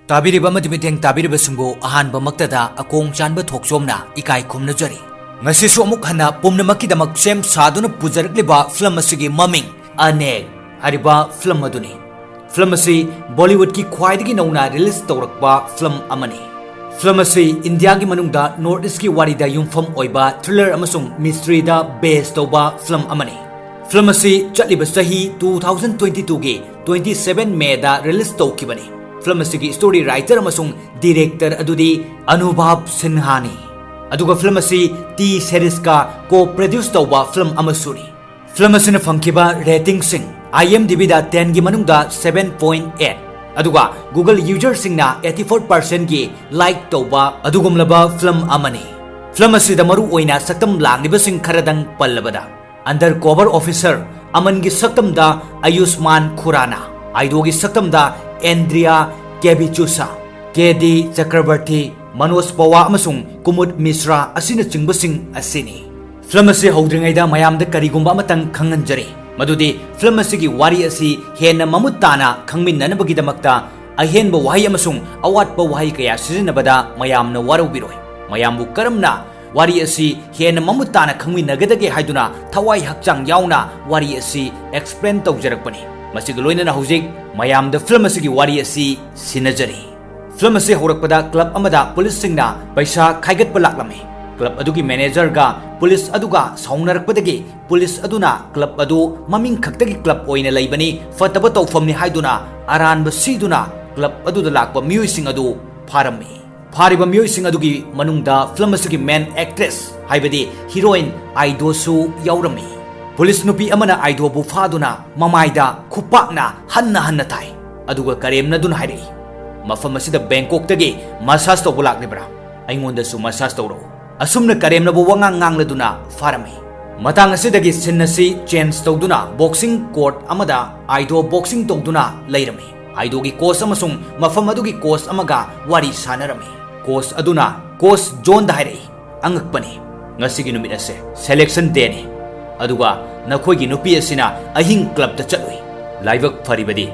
Tabiriba Matimiteng Tabiriba Sumbo, Ahan Bamaktada, a Kong Chanba Toksomna, Ikai Kumnajari. Ngasiso Mukhana, Pumnamakidamak Sem Saduna Pujargliba, Flamasigi Mumming, Anek, Hariba Flamaduni. Flamasi, Bollywood ki Kwaidigi Nona release Torakba, Flam Amani. Flamasi, Indiagi Manunda, Nordisk ki Warida Yumfam Oiba, Thriller Amasung, Mystery da, Base Toba, Flam Amani. Flamasi, Chatlibasahi 2022 ki 27 May da release Tokibani. Flamasi story writer amasung director adudi Anubhav Sinhani. Aduga Flamasi T series ka co-produce tawba film amasuri. Flamasi na fangkiba rating sing IMDb da 10 gi manungda 7.8. Aduga Google user sing na 84% gi like tawba adugumlaba film amani. Flamasi da maru oina saktam langniba sing kharadang pallabada. Undercover officer aman gi saktam da Ayushmann Khurrana. Aido gi saktam da Andrea Kebichusa, Kedi Chakrabarti, Manos Pawa Amasung, Kumud Misra, Asina Chingbasing Asini. Flamasi Hodringaida Mayam the Karigumba Matang Kanganjari. Madudi, Flamasi Wari Asi, Hena Mamutana, Kangmin Nanabagidamakta, Ahen Bawai Amasung, Awat Bawai Kaya Sizinabada, Mayam no Waru Biroi. Mayambu Karamna, Wari Asi, Hena Mamutana, Kangmin Nagadagi Haiduna, Tawai Hakchang Yauna, Wari Asi, explain to Jarakpani. Masigaloina na hujik mayam the film asigi wari asi sinajari. Film asi horakpada club amada police singna paisa khaigat palaklame. Club adugi manager ga police aduga saunarkpadagi police aduna club adu maming khaktagi club oina laibani fataba tawfamni haiduna aranba siduna club aduda lakpa miyoi sing adu pharami. Phariba miyoi sing adugi manungda film asigi main actress haibadi heroine Aido su yaurami. Police nupi amana Aido bu faduna mamaida khupakna hanna thai aduga karemna dun hairi mafam asida Bangkok tagi massage to bulak libra aingonda su massage to ro asumna karemna bu wangang ngangladuna farami matang asidagi sinnasi change to duna boxing court amada Aido boxing to duna leirami Aido gi coach amasung mafam adugi coach amaga wari sanarami coach aduna coach John da hairi angakpani ngasigi numit ase selection day ni aduga nakhoigi nupi asina ahing club ta chatui laibak faribadi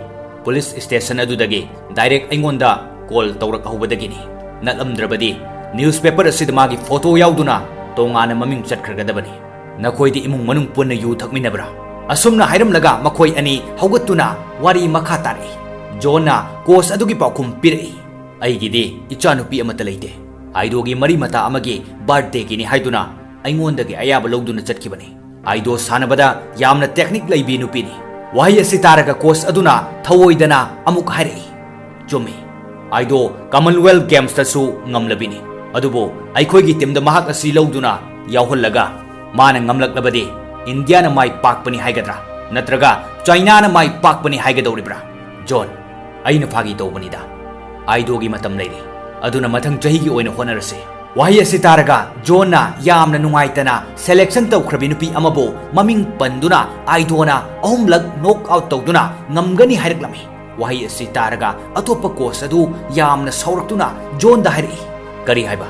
police station adudagi direct aingonda call tawrak ahubadagi ni nalamdrabadi newspaper asid magi photo yauduna tongana maming chatkhragadabani nakhoidi imung manung punna yu thakminabra asumna hairamlaga makhoi ani haugatuna wari makha tari jona course adugi paukhum pirai aigidi ichanupi amata leite Aido gi mari mata amagi birthday gi ni haiduna aingondagi ayaba lawduna chatkibani Aido sanabada yamna technique laibi nupini wahi asi taraga course aduna thawoidana amuk hairi chumi Aido Commonwealth Games tasu ngamlabini adubo aikhoigi team da mahak asi lawduna yawhallaga mana ngamlaklabadi India na mai pakpani haigadra natraga China na mai pakpani haigadoribra John aina phagi tawbanida Aido gi matam leiri aduna mathang chahi gi oina honarase wahi asi taraga John-na yamna nungaitana selection tawkhrabi nupi amabo maming panduna Aido-na ahumlag knock out tawduna ngamgani haireklami wahi asi taraga atopa course adu yamna sauraktuna John da hairi kari haiba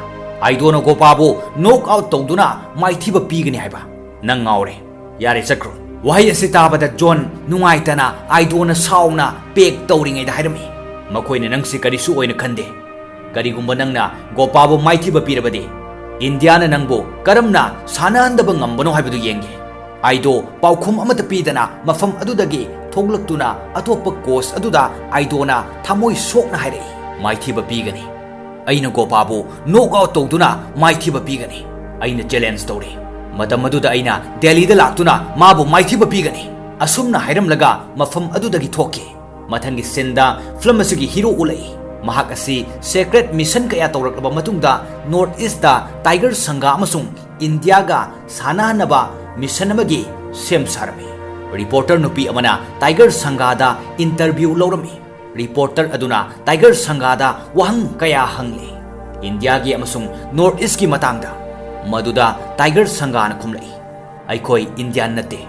Aido-na gopabo knock out tawduna maithiba pigani haiba nang ngaure yare chakro wahi asi tabada John nungaitana Aido-na sauna pek tawringai da hairami makoina nangsi karisu oina khande Karigumba nangna gopabo maithiba pirabadi Indiana nangbo karamna sanahandaba ngambano haibadu yenge Aido paukhum amata pidana mafam adudagi thoglaktuna atopa course aduda Aido-na thamoi sokna hairei maithiba pigani aina gopabo knock out tawduna maithiba pigani aina challenge tawri matam aduda aina Delhi da laktuna mabu maithiba pigani asumna hairamlaga mafam adudagi thoke mathangi senda film asigi hero ulai mahak asi secret mission kaya tawraklaba matungda North East da Tiger Sanga amasung India ga sanahanaba mission amagi sem sarami reporter nupi amana Tiger Sanga da interview lawrami reporter aduna Tiger Sanga da wahang kaya hangli India gi amasung North East ki matangda maduda Tiger Sanga na khumlai aikoi Indian nate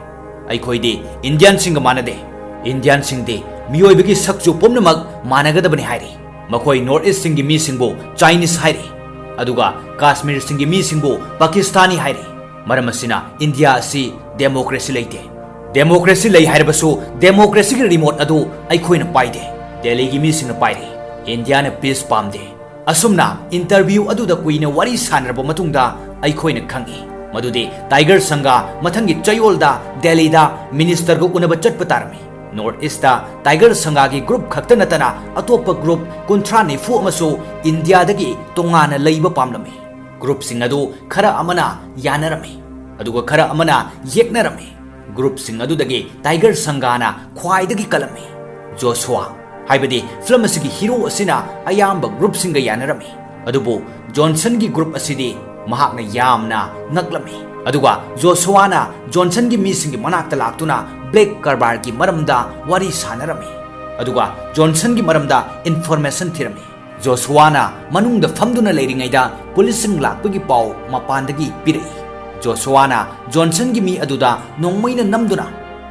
aikoi di Indian singa manade Indian singde miyoibagi sakju pomnamak managadabani hairi Makoi North East singi mi singbo Chinese hairi aduga Kashmir singi mi singbo Pakistani hairi maramasina India si democracy leite democracy lei haibasu democracy ki remote adu aikhoina paide Delhi gi mi singna pairi Indiana peace pamde asumna interview aduda kuina wari sanarba matungda aikhoina khangi madudi Tiger Sanga mathangi chayolda Delhi da minister go unaba chatpa tarmi North East da Tiger Sanga gi group khakta natana atopa group kunthra nifu amasu India dagi tongana leiba pamlami group sing adu khara amana yanarami aduga khara amana yeknarami group sing adu dagi Tiger Sanga na khwaidagi kalami Joshua haibadi film asigi hero asina ayamba group singa yanarami adubu Johnson gi group asidi mahakna yamna naglami aduga Joshua na Johnson gi mi singi manakta laktuna black karbar gi maramda wari sanarami aduga Johnson gi maramda information thirami Joshua na manungda famduna leiringaida police sing lakpagi pau mapandagi pirai Joshua na Johnson gi mi aduda nongmaina namduna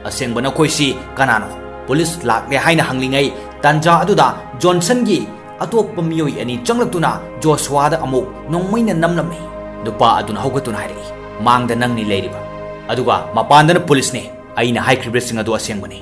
asengbana koisi kanano police lakle haina hanglingai tanja aduda Johnson gi atop miyoi ani changlaktuna Joshua da amuk nongmaina namnami dupa aduna hogatuna hairi mangda nangni leiriba aduga mapandana police ne aina haikribra sing adu asengbani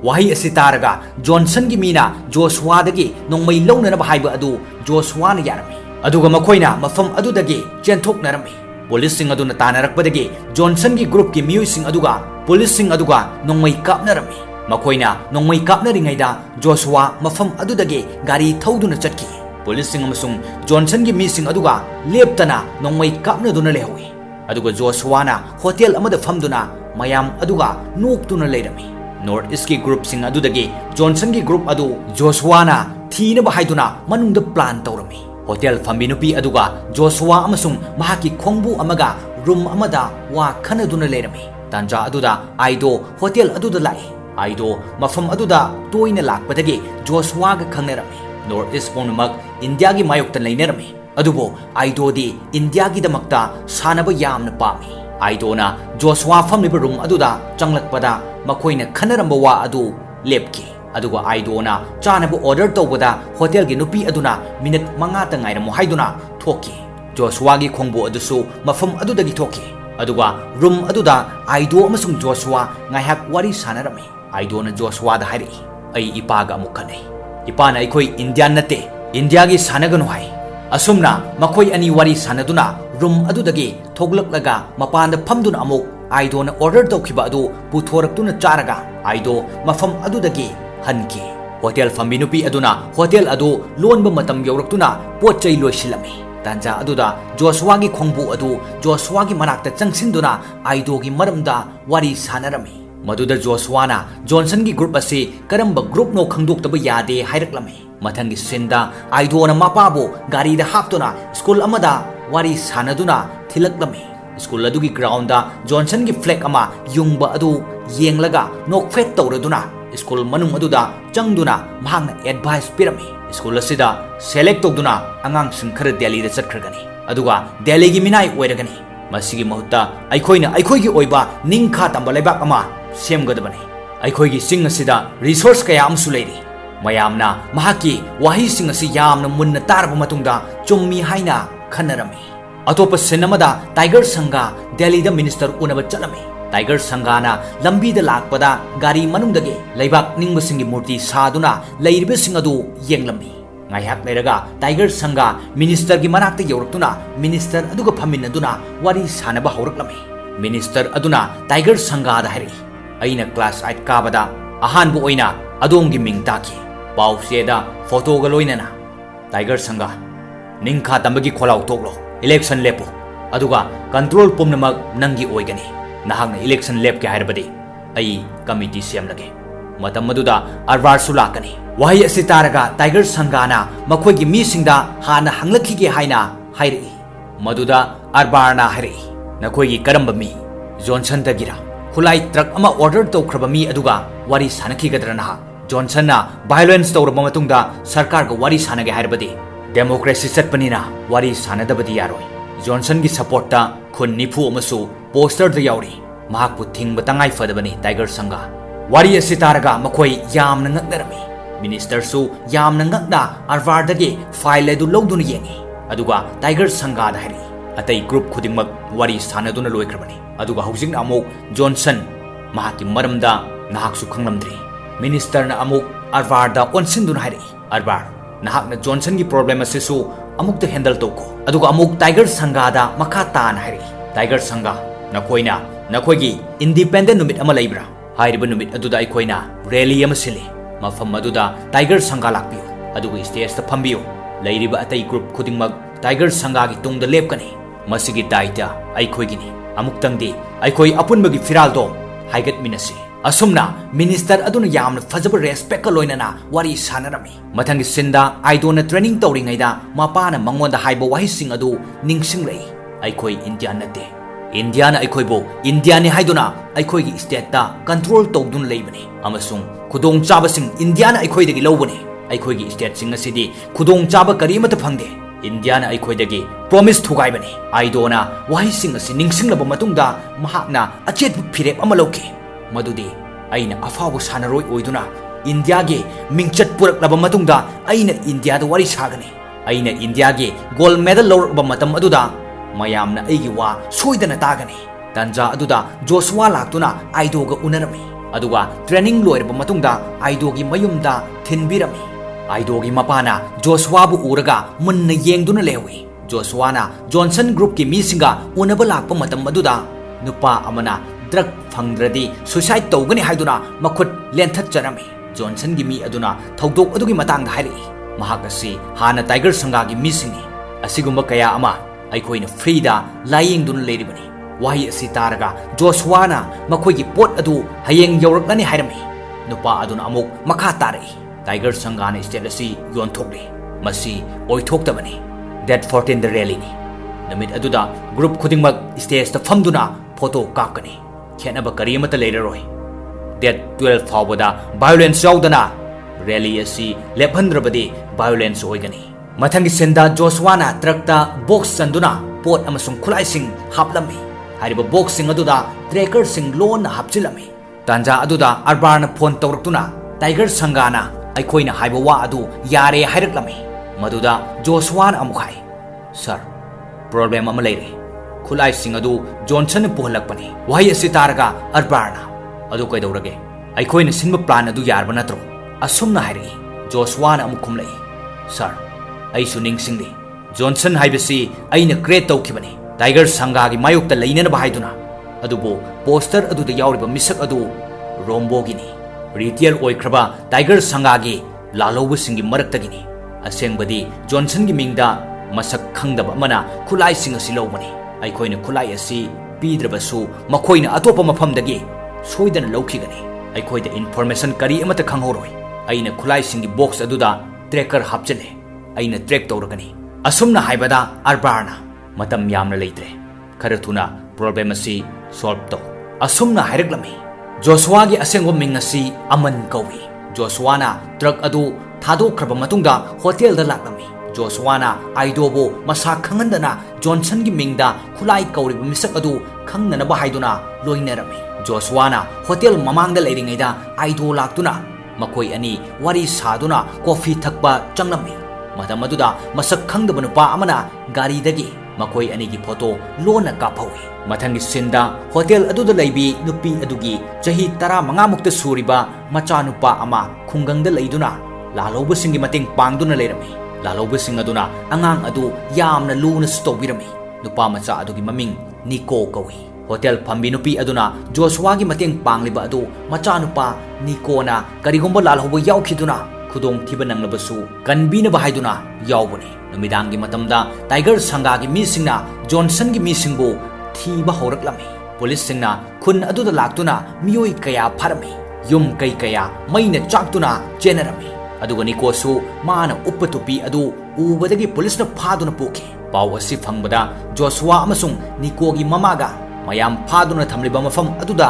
wahi asitaraga Johnson gi mina Joshua dagi nongmai launana ba haiba adu Joshua na yarami aduga makoina mafam adu dagi chenthoknarami police sing aduna tanarakpadagi Johnson gi group gi miyoi sing aduga police sing aduga nongmai kapnarami makoina nongmai kapnaringaida Joshua mafam adudagi gari thauduna chatki police sing amasung Johnson gi mi sing aduga leptana nongmai kapnaduna lehawi aduga Joshua na hotel amada famduna mayam aduga noktuna leirami North East ki group sing adudagi Johnson gi group adu Joshua na thina ba haiduna manungda plan tawrami hotel fambinupi aduga Joshua amasung mahaki khongbu amaga room amada wa khanaduna leirami tanja aduda Aido hotel aduda lai Aido mafam aduda toina lakpadagi Joshua ga khangnarami North East ponumak India gi mayoktan leinarami adubo Aido di India gi damakta sanaba yamna pami Aido na Joshua famliba room aduda changlakpada makoina khanaramba wa adu lepki aduga Aido na chanaba order tawbada hotel gi nupi aduna minute manga ta ngairamu haiduna thoki Joshua gi khongbu adusu mafam adudagi thoki aduga room aduda Aido amasung Joshua ngaihak wari sanarami Aido na Joshua da hairi ai ipaga mukhane ipana aikoi Indian nate India gi sanaganu hai asumna makoi ani wari sanaduna room adudagi thoglak mapanda famduna amuk Aido na order tawkhiba adu puthoraktuna charaga Aido mafam adudagi hanki hotel fambinupi aduna hotel adu lonba matam yawraktuna potchai loisilami tanja aduda Joshua gi khongbu adu Joshua gi manakta changsinduna Aido gi maramda wari sanarami maduda Joshua na Johnson gi group ase karamba group no khangdoktaba yade hairaklami mathangi sinda Aido na mapabu gari da haptuna school amada wari sanaduna thilaklami school adugi ground da Johnson gi flag ama yungba adu yenglaga nokfet tawraduna school manung aduda changduna mahangna advice pirami school asida select tawduna angang sing khara Delhi da chatkhirgani aduga Delhi gi minai oiragani masigi mahutta aikhoigi oiba ningkha tamba leibak ama semgadabani aikhoigi sing asida resource kaya amsu leiri mayamna mahaki wahi sing asi yamna munna tarba matungda chummi haina khanarami atopa sinamada Tiger Sanga Delhi da minister unaba chalami Tiger Sanga na lambi da lakpada gari manungdagi leibak ningba singi murti saduna leiribe sing adu yenglami ngaihat leiraga Tiger Sanga minister gi manakta yawraktuna minister aduga phaminaduna wari sanaba hawraklami minister aduna Tiger Sanga da hari aina class 8 kabada ahanbu oina adongi ming taki pau seda photo ga loinana Tiger Sanga ningkha tambagi kholau toklo election lepo aduga control pumnamak nangi oigani nahangna election lep ke harbadi ai committee semlage matam maduda arwar sulakani wahi asitaraga Tiger Sanga na makhoigi mi singda hana hanglakhige haina hairi maduda arbarna hairi nakhoigi karamba mi Johnson dagira khulai truck ama order tawkhraba mi aduga wari sanakhigadrana Johnson na violence tawraba matungda sarkar ga wari sanage harbadi democracy chatpanina wari sanadabadi yaroi Johnson gi support ta khun nifu amasu poster da yauri mahakpu thingba tangai fadabani Tiger Sanga wari asitaraga makhoi yamna ngaknarami minister su yamna ngakna arwardagi file edu lawduna yengi aduga Tiger Sanga da hari atai group khudingmak wari sanaduna loikrabani aduga housing amuk Johnson mahaki maramda nahaksu khanglamdri minister na amuk arwar da onsinduna hari arwar nahakna Johnson gi problem asisu amukta handle toko aduga amuk Tiger Sanga da makha tan hari Tiger Sanga nakoi gi independent numit ama leibra hairiba numit aduda aikoina rally ama sili mafam aduda Tiger Sanga lakpiyo aduga stage ta phambiyo leiriba atai group khudingmak Tiger Sanga gi tungda lepkani masigi daita aikoi gini amuktangdi aikoi apunbagi firaldo haigat minasi asumna minister aduna yamna fajaba respect ka loinana wari sanarami mathangi sinda Aido na training tawringaida mapana mangonda haiba wahising adu ningsing rei aikoi India nate India na aikoi bo India ni haiduna aikoi gi state ta control tawdun leibani amasung khudong chaba sing India na aikoi dagi lobani aikoi gi state sing asidi khudong chaba karimata phangde India na aikoi dagi promise thugai bani Aido na wahising asi ningsing laba matungda mahakna achet phirep ama loki madudi aina afawo sanaroi oiduna India ge mingchat purak laba matungda aina India da wari sagani aina India ge gold medal lawrba matam aduda mayamna aigi wa soidana tagani tanja aduda Joshua laktuna Aido ga unarami aduga training loirba matungda Aido gi mayumda thinbirami Aido gi mapana Joshua bu uraga munna yengduna lewi Joshua na Johnson group ki misinga unaba lakpa matam aduda nupa amana drug fangdradi suicide tawgani haiduna makhut lenthat charami Johnson gi mi aduna thodok adugi matang da hairi mahakasi hana Tiger Sanga gi misini asigumba kaya ama aikoina freeda lying dun leribani wahi asi taraga Joshua na makhoi gi pot adu hayeng yauraknani hairami nupa aduna amuk makha tarai Tiger Sanga na state asi yonthokle masi oithoktabani that 14 the rally ni namit aduda group khudingmak stage ta famduna photo kapkani khenaba karimata leiraroi that 12 fawbada violence yaudana rally asi lephandrabadi violence oigani mathangi senda Joshua na truckta box sanduna pot amasung khulai sing haplami hariba box sing aduda tracker sing loan hapchilami tanja aduda arbarna phone tawraktuna Tiger Sanga na aikoina haiba wa adu yare hairaklami maduda Joshua na amukhai sir problem ama leire khulai sing adu Johnson puhalakpani wahi asi taraga arbarna adu kaidawrage aikoina sinba plan adu yarba natro asumna hairi Joshua na amukhumlei sir aisu ningsingdi Johnson haibasi aina create tawkhibani Tiger Sanga gi mayukta leinana bahaiduna adubo poster adu da yawriba misak adu rombogini retail oikraba Tiger Sanga gi lalobu singi maraktagini asengbadi Johnson gi mingda masak khangdaba mana khulai sing asi lobani aikoina khulai asi pidrabasu makoina atopa mafamdagi soidana lawkhigani aikoida information kari amata khanghoroi aina khulai singi box aduda tracker hapchale aina track tawragani asumna haibada arbarna matam yamna leitre khara thuna problem asi solve taw asumna hairaklami Joshua gi asengom ming asi aman kawi Joshua na truck adu thadokhraba matungda hotel da laklami Joshua na Aido bo masa khangandana Johnson gi mingda khulai kauri misak adu khangnana ba haiduna loinarami Joshua na hotel mamangda leiringaida Aido laktuna makoi ani wari saduna coffee thakba changlami madamaduda masak khangdaba nupa amana gari dagi makoi ani gi photo lona kaphawi mathangi sinda hotel aduda leibi nupi adugi chahi 15 mukta suriba macha nupa ama khungangda leiduna laloba singi mating pangduna leirami laloba sing aduna angang adu yamna luna stobirami nupa macha adugi maming Nico kawi hotel phambi nupi aduna Joshua gi mating pangliba adu macha nupa Nico na karigomba lalhoba yaukhiduna khudong thiba nanglabasu kanbina bahaiduna yaubani numidangi matamda Tiger Sanga gi misingna Johnson gi misingbu thiba horaklami police singna khun aduda laktuna miyoi kaya pharami yum kai kaya maina chaktuna generami aduga Nico su mana uppatupi adu ubadagi police na phaduna poki paw asi phangbada Joshua amasung Nico gi mamaga mayam phaduna thamliba mafam aduda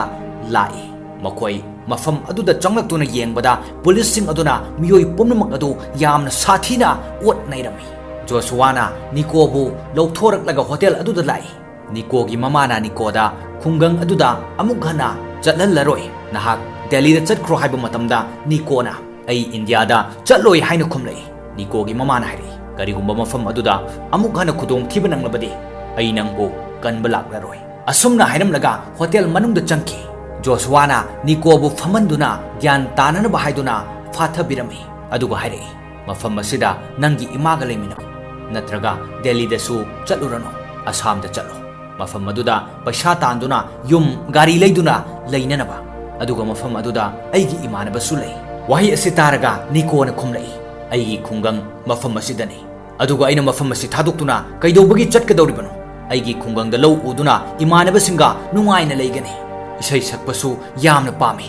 lai makoi mafam aduda changlaktuna yengbada police sing aduna miyoi pumnamak adu yamna sathina ot nairami Joshua na Nico bu lawthoraklaga hotel aduda lai Nico gi mama na Nico da khungang aduda amuk hana chatlallaroi nahak Delhi da chatkhro haiba matamda Nico na ai India da chatloi haina khumlei Nico gi mama na hairi karigumba mafam aduda amuk hana khudong thiba nanglabadi ai nangbu kanba laklaroi asumna hainamlaga hotel manungda changki Joshua na Nico bu famanduna gyan tanana bahaiduna fatha birami aduga hairi mafam asida nangi imaga leimina natraga Delhi dasu chatlurano Assam da chalo mafam aduda paisa tanduna yum gari leiduna leinanaba aduga mafam aduda aigi imanaba su lei wahi asi taraga nikona khumlei aigi khungang mafam asidani aduga aina mafam asi thaduktuna kaidobagi chatkadoribano aigi khungang da lau uduna imanaba singa nungaina leigani isai sakpasu yamna pami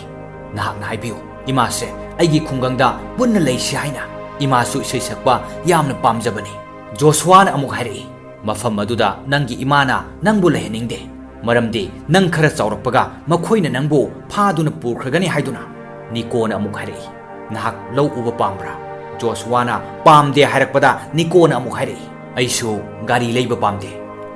nahakna haibiu imase aigi khungang da punna leisi haina imasu isai sakpa yamna pamjabani Joshua na amuk hairi mafam aduda nangi imana nangbu leheningde maramdi nang khara chawrakpaga makhoina nangbu phaduna purkhagani haiduna nikona amuk hairi nahak lau uba pambra Joshua na pamde hairakpada nikona amuk hairi aisu gari leiba pamde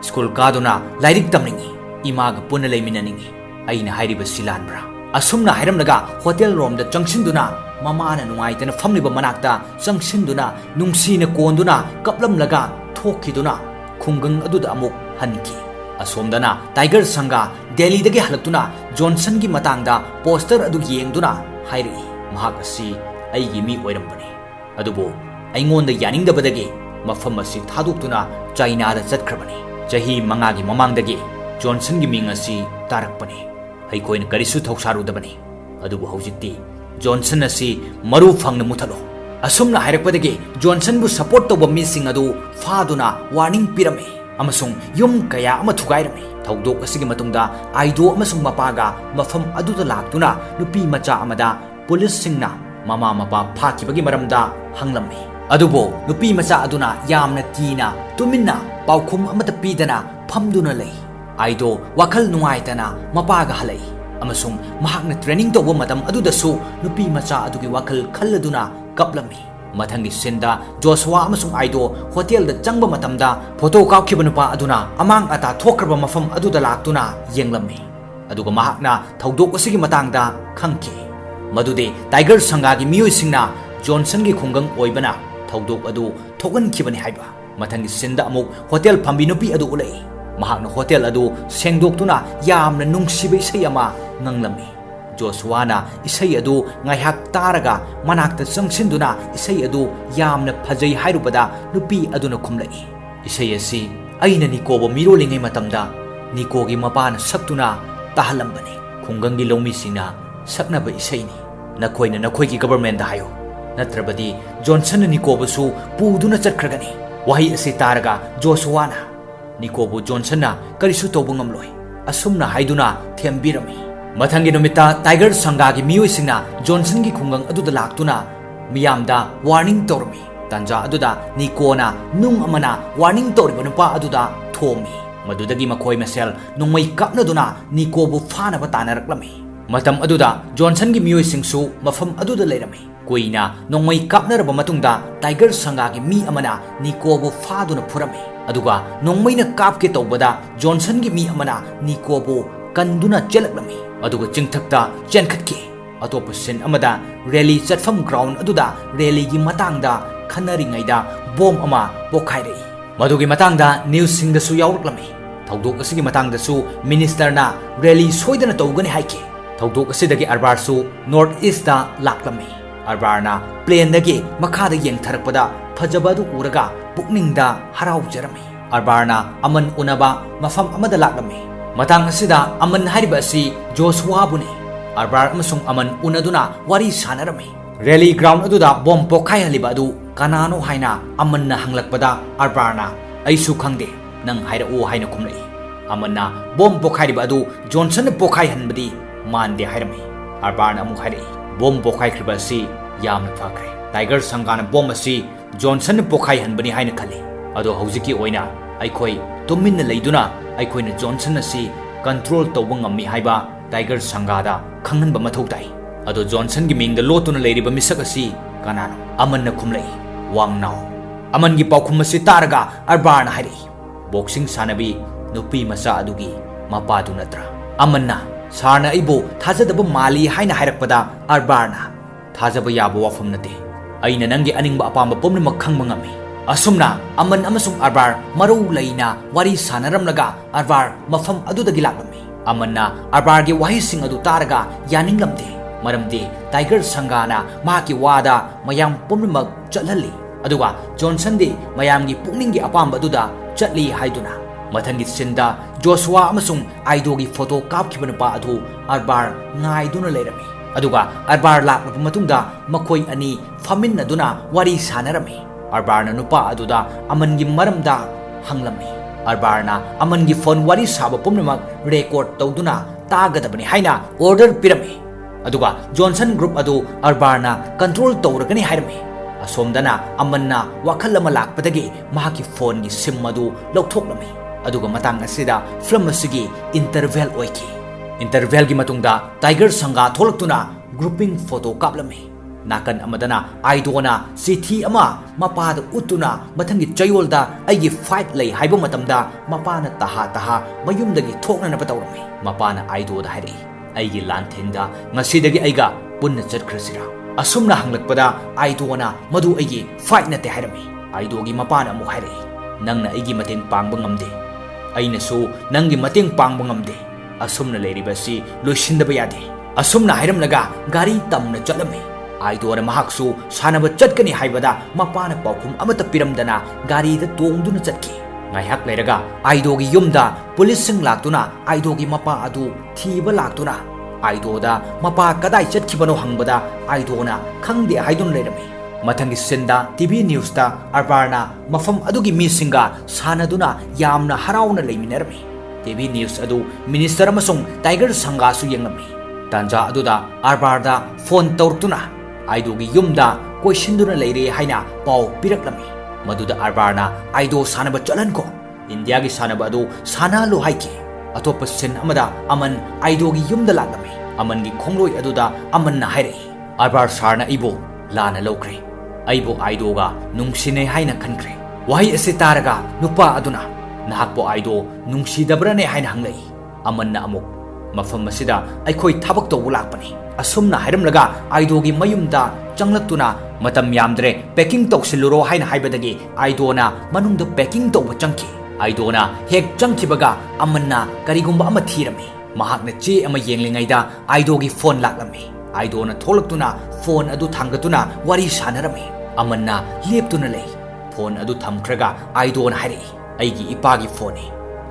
school kaduna lairik tamningi imaga punna leiminaningi aina hairiba silanbra asumna hairamnaga hotel room da changsinduna mamana nungaitana famliba manakta changsinduna nungsina konduna kaplamlaga thokiduna khungang aduda amuk hanki asomdana Tiger Sanga Delhi dagi halaktuna Johnson gi matangda poster adu yengduna hairi mahak asi aigi mi oirambani adubo aingonda yaningdabadagi mafam asi thaduktuna China da chatkrabani chahi mangagi mamangdagi Johnson gi ming asi tarakpani haikoina karisu thausaru-dabani adubu haujikti Johnson asi maru phangna muthalo asumna hairakpadagi Johnson bu support toba mising adu faduna warning pirame amasung yum kaya ama thugairame thaudok asigi matungda Aido amasung mapaga mafam aduda laktuna nupi macha amada police singna mama mapa phakibagi maramda hanglamme adubo nupi macha aduna yamna kina tuminna paukhum amata pidana phamduna lei Aido wakhal nungaitana mapaga halai amasung mahakna training toba matam adudasu nupi macha adugi wakhal khalladuna kaplami mathangi senda Joshua amasung Aido hotel da changba matamda photo kaukhiba nupa aduna amang ata thokraba mafam aduda laktuna yenglammi aduga mahakna thaudok asigi matangda khangki madude Tiger Sanga gi miyoi singna Johnson gi khungang oibana thaudok adu thogan khibani haiba mathangi senda amuk hotel phambi nupi adu ulai mahakna hotel adu sengdoktuna yamna nungsibe isai ama nganglammi Joshua na isai adu ngaihak taraga manakta changsinduna isai adu yamna phajai hairubada nupi aduna khumlai isai asi aina nikobo mirolingai matamda nikogi mapana saktuna tahalambani khungangi lomi singna saknaba isai ni nakoina nakoigi government da hayo natrabadi Johnson nikobo su puduna chatkragani wahi asi taraga Joshua na nikobo Johnson na karisu tobu ngamloi asumna haiduna thembirami mathangi numita Tiger Sanga gi miyoi singna Johnson gi khungang aduda laktuna miyamda warning tormi tanja aduda nikona nung amana warning torba nupa aduda thomi madudagi makhoi mesel nungmai kapnaduna nikobu phana ba tanaraklami matam aduda Johnson gi miyoi singsu mafam aduda leirami kuina nungmai kapnaraba matungda Tiger Sanga gi mi amana nikobu phaduna phurami aduga nungmaina kapke tawbada Johnson gi mi amana nikobu kanduna chelaklami aduga chingthakta chenkhatki atopa sin amada rally chatfam ground aduda rally gi matangda khanaringaida bom ama pokhairei madugi matangda news singda su yauraklami thaudok asigi matangda su minister na rally soidana tawgani haiki thaudok asidagi arbar su north east da laklami arbar na plane dagi makhada yengtharakpada phajabadu uraga pukningda haraujarami arbar na aman unaba mafam amada laklami matang asida aman hariba asi Joshua bune arbar amasung aman unaduna wari sanarami rally ground aduda bom pokhai haliba adu kanano haina amanna hanglakpada arbarna aisu khangde nang haira o haina khumlai amanna bom pokhai riba adu Johnson pokhai hanbadi mande hairami arbarna amu hairi bom pokhai kriba si yamna phakre Tiger Sangana bom asi Johnson pokhai hanbani haina khali ado haujiki oina aikhoi tuminna leiduna aikhoi Johnson asi control tawba ngammi haiba Tiger Sangada khanghanba mathau tai ado Johnson gi mingda lotuna leiriba misak asi kanano amanna khumlai wangnau aman gi paukhum asi taraga arbarna hairi boxing sanabi nupi masa adugi mapadu natra amanna sarna ibo thajadaba mali haina hairakpada arbarna thajaba yaba wafam nate aina nangi aningba apamba pomna makhangba ngami asumna aman amasung arbar maru laina wari sanaramlaga arbar mafam adudagi laklami amanna arbar gi wahi sing adu taraga yaninglamde Maramdi Tiger Sangana Maki Wada Mayam Pummak Chalali Aduga Johnson di Mayamgi Pumningi Apamba Duda Chatli Haiduna Matangi Sinda Joshua Amasung Aidogi photo kapkibanapa adu Arbar Naiduna Lerami Aduga Arbar Lak Matunda Makoi Ani Famin Aduna Wari Sanarami Arbarna Nupa Aduda Amangi Maramda Hanglami Arbarna Amangi Phone Wari Saba Pumnamak record Tauduna Tagadabani Haina order Pirami Aduga Johnson Group Adu Arbarna control Tauragani Hirami Asomdana Amanna Wakalama Lakpatagi Mahaki Phone gi Sim Adu Loktoklami Aduga Matang Asida Film Asigi Interval Oiki Interval gi Matungda Tiger Sanga Tholktuna grouping photo kaplami Nakan Amadana Aidona City Ama Mapada Utuna Matangi Chayolda Aigi fight lay Haibo Matamda Mapana Taha Mayumdagi Tokna Napatawami Mapana Aido the Hari Aigi Lantenda Masidagi Aiga Punna Krasira Asumna Hanglakpada Aidona Madu Aigi fight Nate Harami Aidogi Mapana Muhari Nangna Aigi Matin Pangbungamde Aina so Nangi Mating Pangbungamde Asumna Lady Basi Lushinda Bayade Asumna Hiram Laga Gari Tamna Chalame Aidora Mahaksu Sanaba Chatkani Haibada Mapana Paukum Amata Piramdana Gari the Tongduna Chatki Ngayhak Leraga Aidogi Yumda Policing Latuna Aidogi Mapa Adu Tiba Latuna Aidoda Mapa Kadai Chatkibano Hangbada Aidona Kangde Haidun Lerami Matangi Senda TV News ta Arbarna Mafam Adugi Misinga Sanaduna Yamna Harauna Leminermi TV News Adu Minister Amasung Tiger Sanga Su Yanglami Tanja Aduda Arbarda Phone Taurtuna Aidogi Yumda Koishinduna Lady Haina Pau Piraklami Maduda Arbarna Aido Sanaba Chalanko India gi Sanabadu Sana Lo Haiki Atopa Sin Amada Aman Aidogi Yumda Lagami Aman gi Kongloi Aduda Aman na Hairi Arbar Sarna Ibo Lana Lokre Aibo Aidoga Nungsine Haina Kankre Wahi Asitaraga Nupa Aduna Nahakpo Aido Nungsi Dabrane Haina Hanglai Aman na Amuk Mafam Masida Aikoi Tabak to Wulakpani Asumna Hiram Laga Aidogi Mayumda Changlakuna Matam Yamdre Packing Tok Siluro Haina Haibadagi Aidona Manung the Packing Tok Chunky Aidona Hek Chunky Baga Amanna Karigumba Amatirami Mahakna Che Ama Yenglingaida Aidogi phone Laklami Aidona Tolaktuna phone Adu Tangatuna Wari Sanarami Amanna Leptuna Lay phone Adu Tamkraga Aidona Hari Aigi Ipagi phone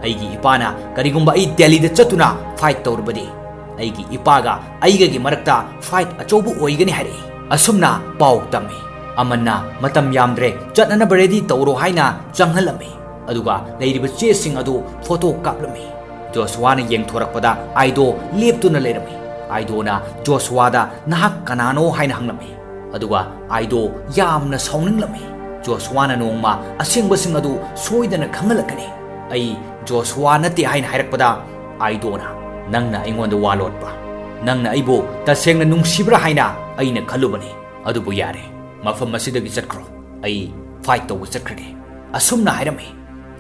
Aigi Ipana Karigumba I Delhi the Chatuna fight Torbadi Aigi Ipaga Aigagi Marakta fight Achobu Oigani Hari Asumna Pau Tami Amanna Matam Yamdre Chatana Beredi Tauro Haina Janghalami Aduga Lady Chasing Adu photo kaplami Joshua Yang Thorakpada Aido Leptuna Lerami Aidona Joshua Nahak Kanano Haina Hanglami Aduga Aido Yamna Soninglami Joshua Noma Asing Basing Adu Soidana Kangalakani Ai Joshua Nati Haina Harakpada Aidona Nangna Ingon the Walotpa Nangna Ibo Taseng Nungsibra Haina Aina Kalubani Adubu Yare Mafam Masidagi Sakro Ai fight to Sakrade Asumna Hirami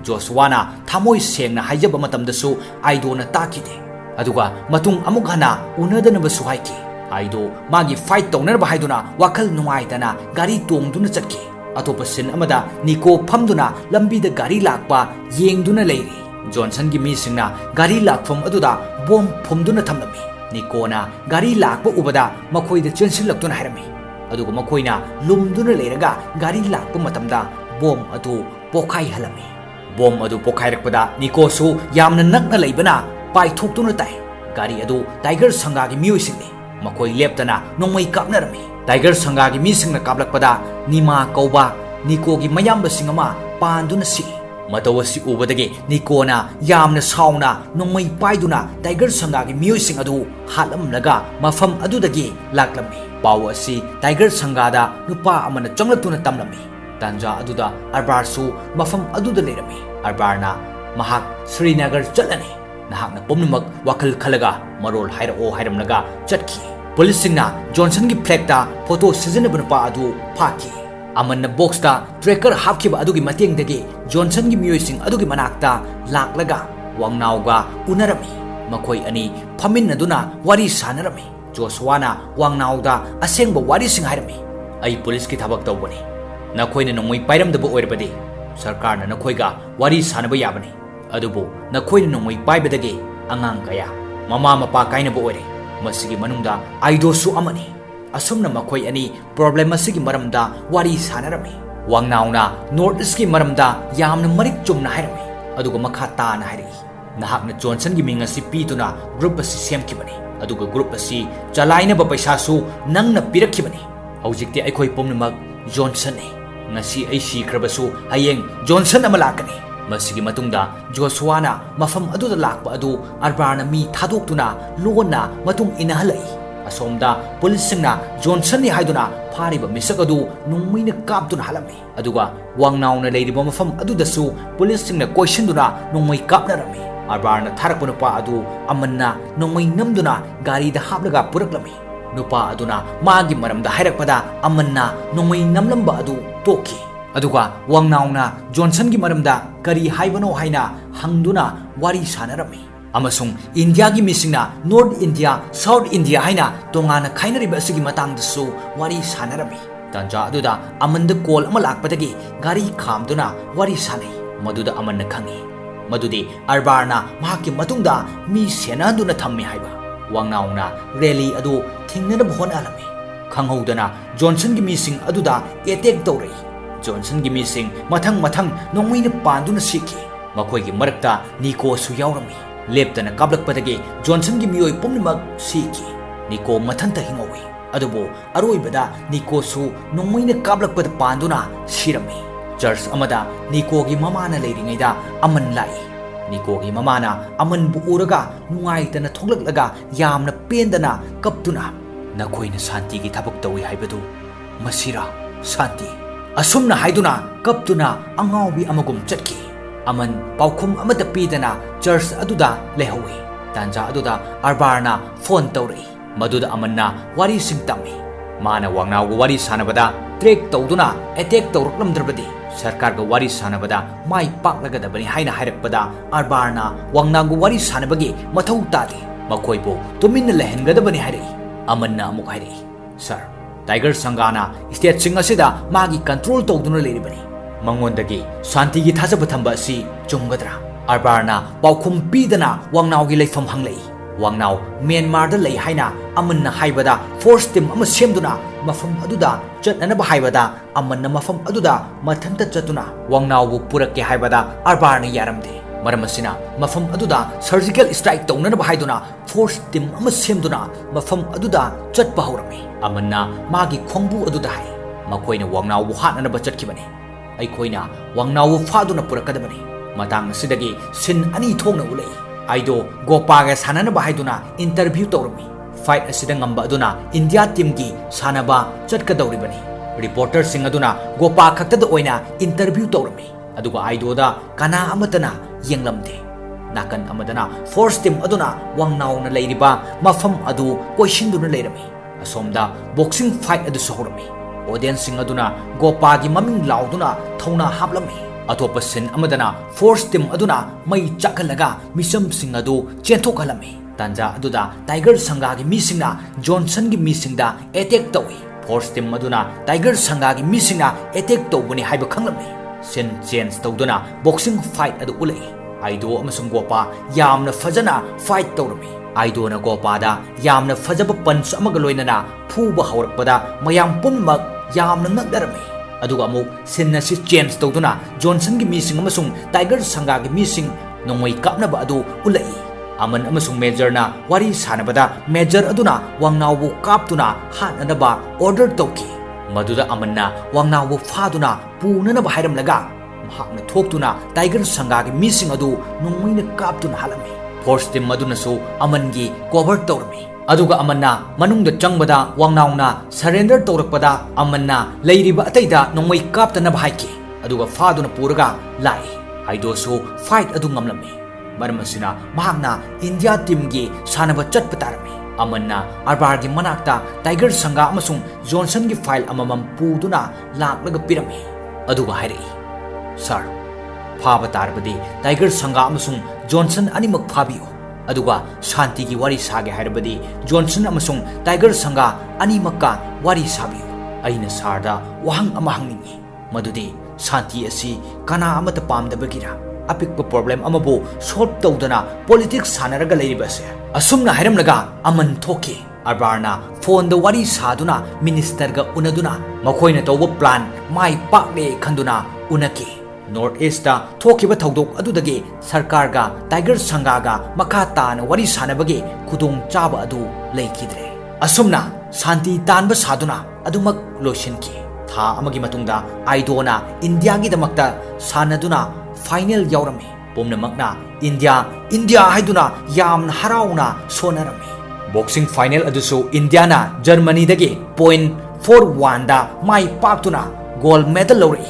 Joshua Tamoi Seng Hajaba Matam the Su Aidona Takide Aduga Matung Amukana Unadan Basuhaiki Aido Magi fight to Nerba Haiduna Wakal Nuaitana Gari Tung Duna Chaki Atopasin Amada Niko Pamduna Lambi the Gari Lakpa Yeng Duna Lady Johnson gi Misingna Gari Lakfam Aduda Bom Pumduna Tamami Nikona Gari Lakpa Ubada Makoi the Chensil Laktuna Harami Aduga Makoina Lumduna Leraga Gari Lakpa Matamda Bom Adu Pokai Halami Bom Adu Pokai Rakpada Niko Su Yamna Nakna Laibana Pai Tuktuna Tai Gari Adu Tiger Sanga gi Musingni Makoi Leptana Nomai Kapnarami Tiger Sanga gi Misingna Kablakpada Nima Kauba Niko gi Mayamba Singama Panduna Si Matawasi Ubadagi Nikona Yamna Sauna Nomai Paiduna Tiger Sangagi Musing Adu Halam Laga Mafam Adudagi Laklami Pawasi Tiger Sangada Nupa Amana Changlatuna Tamlami Tanja Aduda Arbarsu Mafam Aduda Lerami Arbarna Mahak Srinagar Chalani Nahakna Pumnamak Wakal Kalaga Marol Haira O Hiram Laga Chatki Policingna Johnson gi Plekta Photo Sizinabunapa Adu Paki Amanna box ta tracker hapkiba adugi mateng dagi Johnson gi miyosing adugi manakta laklaga wangnauga unarami makoi ani phamin aduna wari sanarami Joshua na wangnauda asengba wari sing hairami ai police ki thabak tawbani nakoina nongoi pairam dabo oirbadi sarkar na nakoiga wari sanaba yabani adubu nakoina nongoi paibadagi angang kaya mama mapa kaina bo oire Masigi manungda Aido su amani. Asumna makoi ani problem masigi maramda wari sanarami. Wangnauna North East ki maramda yamna marik chumna hairami. Aduga makha taana hairi. Nahakna Johnson gi minga si pituna group asi semkibani. Aduga group asi chalaina ba paisa su nangna pirakkibani. Haujikti aikoi pumnamak Johnson ne. Ngasi ai sikrabasu hayeng Johnson ama lakani. Masigi matungda Joshua mafam adu da lakpa adu Arbarna mi thadokuna lona matung inahalai. Asomda police singna Johnson ni haiduna phariba misak adu nungmina kaptuna halami. Aduga wangnauna leiriba mafam adu dasu police singna question duna nungmai kapnarami. Arbarna tharakpa nupa adu amanna nungmai namduna gari da haplaga puraklami. Nupa aduna magi maramda hairakpada amanna nungmai namlamba adu toki. Aduga wangnauna Johnson gi maramda kari haibano haina hangduna wari sanarami. Amasung India gi misingna North India, South India haina tongana khainariba asigi matangdasu wari sanarami. Tanja aduda amanda call ama lakpadagi gari khamduna wari sanai. Maduda amanna khangi. Madudi Arbarna mahaki matungda mi senanduna thammi haiba. Wangnauna rally adu thingnana bhon alami. Khanghodana Johnson gi mising aduda attack tawrei. Johnson gi mising mathang nongmina panduna siki. Makoi gi marakta Nico su yaurami. Leptana kablakpadagi Johnson gi miyoi pumnamak siki. Nico mathanta hingawi. Adubo aroibada Nico su nongmina kablakpada panduna sirami. Church amada Nico gi mamana leiringaida aman lai. Nico gi mamana aman bu uraga nungaitana thoklaklaga yamna pendana kaptuna. Nakoina santi gi thabak tawi haibadu masira santi. Asumna haiduna kaptuna angawi amagum chatki. Aman paukhum amata pidana church aduda lehawi. Tanja aduda Arbarna phone tawri. Maduda amanna wari singtami. Mana wangnaw wari sanabada track tawduna attack tawruklamdrabadi. Sarkar ga wari sanabada mai paklagadabani haina hairakpada Arbarna wangnaw wari sanabagi mathau tadi. Makoibo tuminna lehengadabani hairi. Amanna amuk hairi. Sir, Tiger Sangana state sing asida magi control tawduna leiribani. Mangondagi santi gi thajaba thamba asi chumgadra. Arbarna paukhum pidana wangnaw gi leifam hanglei. Wangnaw Myanmar da lei haina amanna haibada force team ama semduna mafam aduda chatnanaba haibada amanna mafam aduda mathanta chatuna wangnaw bu purakke haibada Arbarna yaramde. Maramasina mafam aduda surgical strike tawnanaba haiduna force team ama semduna mafam aduda chatpa haurami. Amanna magi khongbu aduda hai. Makoina wangnaw bu hatnanaba chatkibani. Aikoina wangnaw bu faduna purakadabani. Matang asidagi sin ani thongna ulei. Aido Gopaga sananaba haiduna interview tawrami. Fight asida ngamba aduna India team gi sanaba chatkadawribani. Reporter sing aduna Gopa khaktada oina interview tawrami. Aduga Aido da kana amatana yenglamde. Nakan amadana force team aduna wangnaw na leiriba mafam adu question leirami. Asomda boxing fight adu sohorami. Audience sing aduna Gopa gi maming lauduna thona hablami. Atopa sin amadana force team aduna mai chakalaga misam sing adu chenthok halami. Tanja aduda Tiger Sanga gi misingna Johnson gi misingda attack tawi. Force team aduna Tiger Sanga gi misingna attack tawbani haiba khanglami. Sin change tawduna boxing fight adu ulai. Aido amasung Gopa yamna fajana fight tawrami. Aido na Gopa da yamna fajaba punch amaga loinana phuba haurakpada mayam pummak yamna nagdarami. Aduga amuk sinna si change tawduna Johnson gi mising amasung Tiger Sanga gi mising nongmai kapnaba adu ulai. Aman amasung major na wari sanabada major aduna wangnaw bu kaptuna hananaba order tawki. Maduda amanna wangnaw bu faduna punanaba hairamlaga mahakna thoktuna Tiger Sanga gi mising adu nongmaina kaptuna halami. Force team maduna su amangi cover tawrami. Aduga amanna manungda changbada wangnawna surrender tawrakpada amanna leiriba ataida nongmai kaptanaba haiki. Aduga faduna puraga lai. Aido su fight adu ngamlami. Maramasina mahakna India team gi sanaba chatpatarami. Amanna Arbar gi manakta Tiger Sanga amasung Johnson gi file amamam puduna laklaga pirami. Aduga hairi. Sir, phaba tarbadi Tiger Sanga amasung Johnson animak phabiyo. Aduga Shanti gi wari sage hairabadi Johnson amasung Tiger Sanga animakka wari sabiyo. Aina sarda wahang ama hangningi. Madudi Shanti asi kana amata pamdabagira. apikpa problem amabu solve tawdana politics sanaraga leiribase asumna hairamlaga aman thoki Arbarna phone the wari saduna minister ga unaduna makoina tawba plan mai pakle khanduna unaki North East ta thokiba thaudok adudagi sarkar ga Tiger Sanga ga makata na wari sanabagi khudong chaba adu leikidre asumna Santi tanba saduna adumak loishinki tha amagi matungda Aido na India gi damakta sanaduna final yaurami pomnamakna India haiduna yamna harauna sonarami boxing final adusu India na Germany dagi point 4-1 da mai paktuna gold medal lori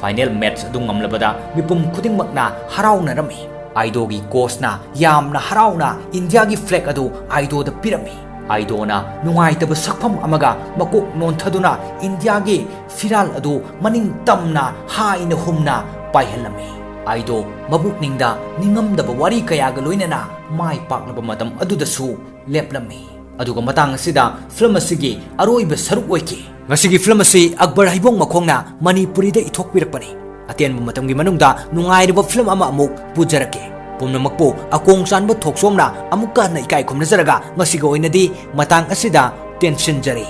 final match adu ngamlabada mipum khudingmakna harauna rami Aido gi coach na yamna harauna India gi flag adu Aido da pirami Aido na nungaitaba sakpham amaga makok nonthaduna India gi firal adu maning tamna haina humna paihalami Aido mabukningda ningamdaba wari kayaga loinana mai paklaba matam adudasu leplami aduga matang asida film asigi aroiba saruk oiki ngasigi film asi Akbar haibong makhongna Manipuri da ithokpirakpani atenba matamgi manungda nungairiba film ama amuk pujarake pumnamakpo akong sanba thoksomna amukka na ikai khumnazaraga ngasiga oinadi matang asida tension jari